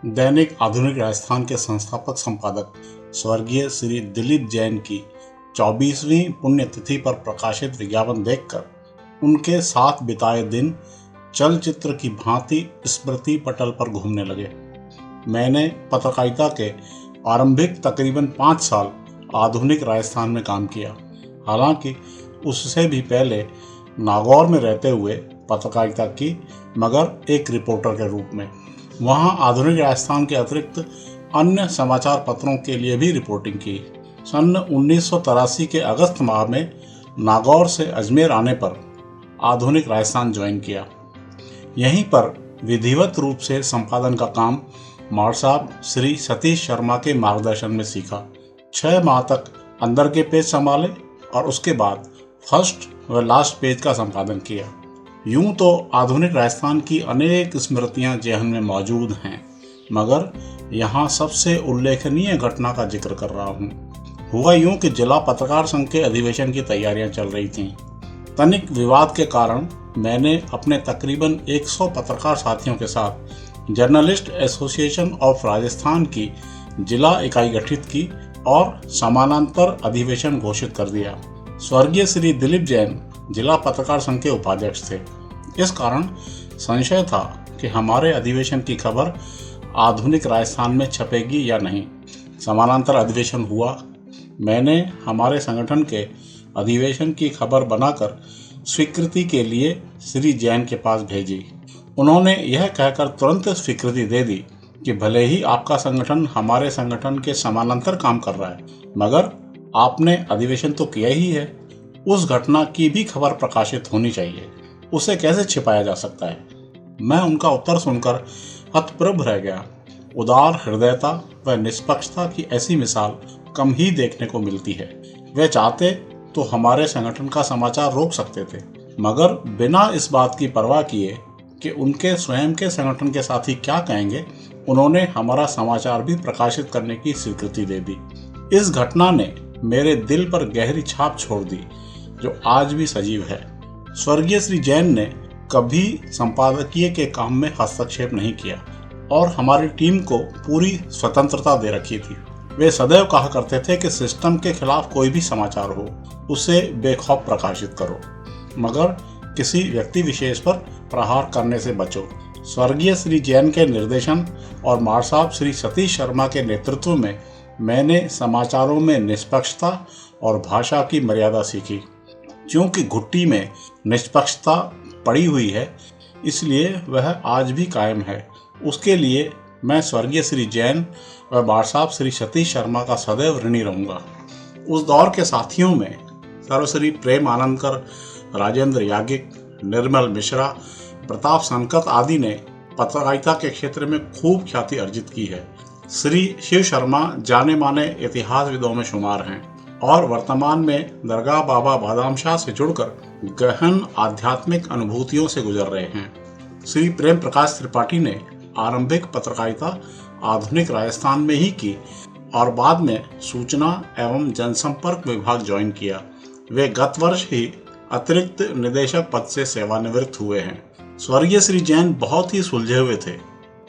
दैनिक आधुनिक राजस्थान के संस्थापक संपादक स्वर्गीय श्री दिलीप जैन की 24वीं पुण्यतिथि पर प्रकाशित विज्ञापन देखकर उनके साथ बिताए दिन चलचित्र की भांति स्मृति पटल पर घूमने लगे। मैंने पत्रकारिता के आरंभिक तकरीबन 5 साल आधुनिक राजस्थान में काम किया। हालांकि उससे भी पहले नागौर में रहते हुए पत्रकारिता की, मगर एक रिपोर्टर के रूप में। वहां आधुनिक राजस्थान के अतिरिक्त अन्य समाचार पत्रों के लिए भी रिपोर्टिंग की। सन 1983 के अगस्त माह में नागौर से अजमेर आने पर आधुनिक राजस्थान ज्वाइन किया। यहीं पर विधिवत रूप से संपादन का काम माड़ साहब श्री सतीश शर्मा के मार्गदर्शन में सीखा। 6 माह तक अंदर के पेज संभाले और उसके बाद फर्स्ट व लास्ट पेज का संपादन किया। यूं तो आधुनिक राजस्थान की अनेक स्मृतियां जेहन में मौजूद हैं, मगर यहाँ सबसे उल्लेखनीय घटना का जिक्र कर रहा हूँ। हुआ यूं कि जिला पत्रकार संघ के अधिवेशन की तैयारियां चल रही थीं। तनिक विवाद के कारण मैंने अपने तकरीबन 100 पत्रकार साथियों के साथ जर्नलिस्ट एसोसिएशन ऑफ राजस्थान की जिला इकाई गठित की और समानांतर अधिवेशन घोषित कर दिया। स्वर्गीय श्री दिलीप जैन जिला पत्रकार संघ के उपाध्यक्ष थे। इस कारण संशय था कि हमारे अधिवेशन की खबर आधुनिक राजस्थान में छपेगी या नहीं। समानांतर अधिवेशन हुआ। मैंने हमारे संगठन के अधिवेशन की खबर बनाकर स्वीकृति के लिए श्री जैन के पास भेजी। उन्होंने यह कहकर तुरंत स्वीकृति दे दी कि भले ही आपका संगठन हमारे संगठन के समानांतर काम कर रहा है, मगर आपने अधिवेशन तो किया ही है। उस घटना की भी खबर प्रकाशित होनी चाहिए, उसे कैसे छिपाया जा सकता है। मैं उनका उत्तर सुनकर हतप्रभ रह गया। उदार हृदयता व निष्पक्षता की ऐसी मिसाल कम ही देखने को मिलती है। वे चाहते तो हमारे संगठन का समाचार रोक सकते थे, मगर बिना इस बात की परवाह किए कि उनके स्वयं के संगठन के साथी क्या कहेंगे, उन्होंने हमारा समाचार भी प्रकाशित करने की स्वीकृति दे दी। इस घटना ने मेरे दिल पर गहरी छाप छोड़ दी, जो आज भी सजीव है। स्वर्गीय श्री जैन ने कभी संपादकीय के काम में हस्तक्षेप नहीं किया और हमारी टीम को पूरी स्वतंत्रता दे रखी थी। वे सदैव कहा करते थे कि सिस्टम के खिलाफ कोई भी समाचार हो, उसे बेखौफ प्रकाशित करो, मगर किसी व्यक्ति विशेष पर प्रहार करने से बचो। स्वर्गीय श्री जैन के निर्देशन और माड़ साहब श्री सतीश शर्मा के नेतृत्व में मैंने समाचारों में निष्पक्षता और भाषा की मर्यादा सीखी। क्योंकि घुट्टी में निष्पक्षता पड़ी हुई है, इसलिए वह आज भी कायम है। उसके लिए मैं स्वर्गीय श्री जैन व माड़ साहब श्री सतीश शर्मा का सदैव ऋणी रहूँगा। उस दौर के साथियों में सर्वश्री प्रेम आनंदकर, राजेंद्र याज्ञिक, निर्मल मिश्रा, प्रताप संकत आदि ने पत्रकारिता के क्षेत्र में खूब ख्याति अर्जित की है। श्री शिव शर्मा जाने माने इतिहासविदों में शुमार हैं और वर्तमान में दरगाह बाबा बादाम शाह से जुड़कर गहन आध्यात्मिक अनुभूतियों से गुजर रहे हैं। श्री प्रेम प्रकाश त्रिपाठी ने आरंभिक पत्रकारिता आधुनिक राजस्थान में ही की और बाद में सूचना एवं जनसंपर्क विभाग ज्वाइन किया। वे गत वर्ष ही अतिरिक्त निदेशक पद से सेवानिवृत्त हुए हैं। स्वर्गीय श्री जैन बहुत ही सुलझे हुए थे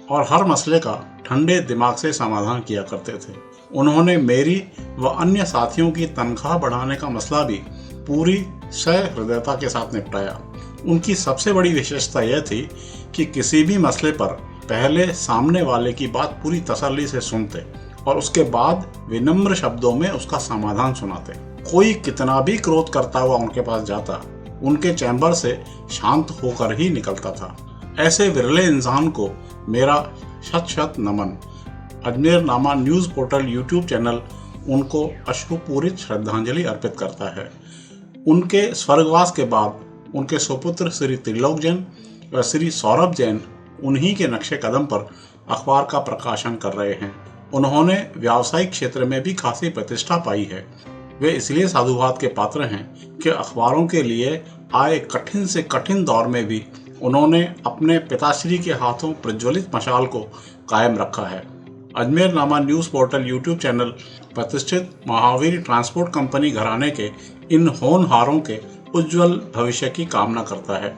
और हर मसले का ठंडे दिमाग से समाधान किया करते थे। उन्होंने मेरी व अन्य साथियों की तनख्वाह बढ़ाने का मसला भी पूरी सहृदयता के साथ निपटाया। उनकी सबसे बड़ी विशेषता यह थी कि किसी भी मसले पर पहले सामने वाले की बात पूरी तसल्ली से सुनते और उसके बाद विनम्र शब्दों में उसका समाधान सुनाते। कोई कितना भी क्रोध करता हुआ उनके पास जाता, उनके चैम्बर से शांत होकर ही निकलता था। ऐसे विरले इंसान को मेरा शत शत नमन। अजमेर नामा न्यूज़ पोर्टल यूट्यूब चैनल उनको अश्रुपूरित श्रद्धांजलि अर्पित करता है। उनके स्वर्गवास के बाद उनके सुपुत्र श्री त्रिलोक जैन व श्री सौरभ जैन उन्हीं के नक्शे कदम पर अखबार का प्रकाशन कर रहे हैं। उन्होंने व्यावसायिक क्षेत्र में भी खासी प्रतिष्ठा पाई है। वे इसलिए साधुवाद के पात्र हैं कि अखबारों के लिए आए कठिन से कठिन दौर में भी उन्होंने अपने पिताश्री के हाथों प्रज्वलित मशाल को कायम रखा है। अजमेर नामा न्यूज़ पोर्टल यूट्यूब चैनल प्रतिष्ठित महावीर ट्रांसपोर्ट कंपनी घराने के इन होनहारों के उज्जवल भविष्य की कामना करता है।